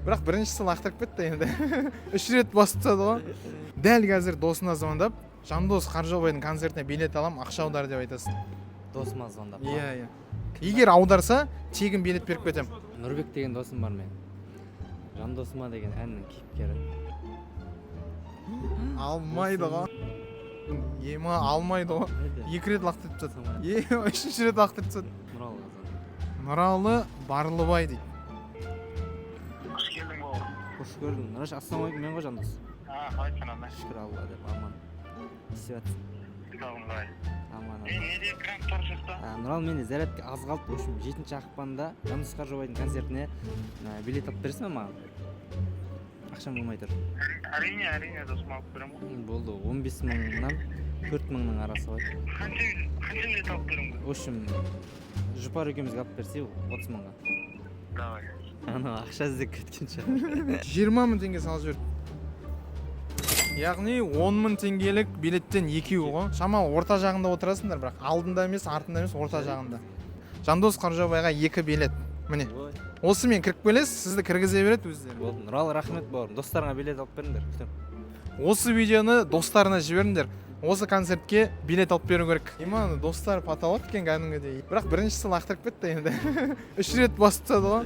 Бірақ біріншісі лақтырып кетті енді. 3 рет басып тастады ғой. Дәл қазір досына звондап, Жандос Қаржаубайдың концертіне билет алам, ақша аудар деп айтасың. Досыма звондап. Иә. Егер аударса, тегін билет беріп кетем. Нұрбек деген досым бар мен. Жандосыма деген әннің кейіпкері. Алмайды ғой. Ема алмайды ғой. 2 рет лақтырып тастады. 3-ші рет лақтырып тастады. Нұралы қазан. Нұралы Барлыбай дейді. Қош келдің бауыр. Қош көрдім. Нұраш, ассалаумағалейкум, мен ғой Жандос. Қалайсың ана? Шүкір Алла деп аман. Істеп жатсың. Сағым қалай? Аман. Неде гранттар шықты? Нұрал, менде зарядка аз қалды. В общем, 7-ші ақпанда Жандос Қаржаубайдың концертіне билет алып бересің бе маған? Ақшам болмай тұр. Әрине досым алып беремін ғой. Болды, 15 мыңнан 4 мыңның арасы ғой. Қанша билет алып беремін ғой? В общем, жұпар екеумізге алып берсе 30 мыңға. Давай. Ана ақша іздеп кеткен шығар. 20 мың теңге салып жіберді. Яғни 10 мың теңгелік билеттен екеуі ғой. Шамалы орта жағында отырасыңдар, бірақ алдында емес, артында емес, орта жағында. Жандос Қаржаубайға 2 билет. Міне. Осы мен кіріп келесіз, сізді кіргізе береді өздері. Болды, Нұрал, рахмет бауырым. Достарыңа билет алып беріңдер. Күтем. Осы видеоны достарына жіберіңдер. Осы концертке билет алып беру керек. Иман достар паталап екен кәдімгідей. Бірақ біріншісі лақтырып кетті енді. 3 рет басып тастады ғой.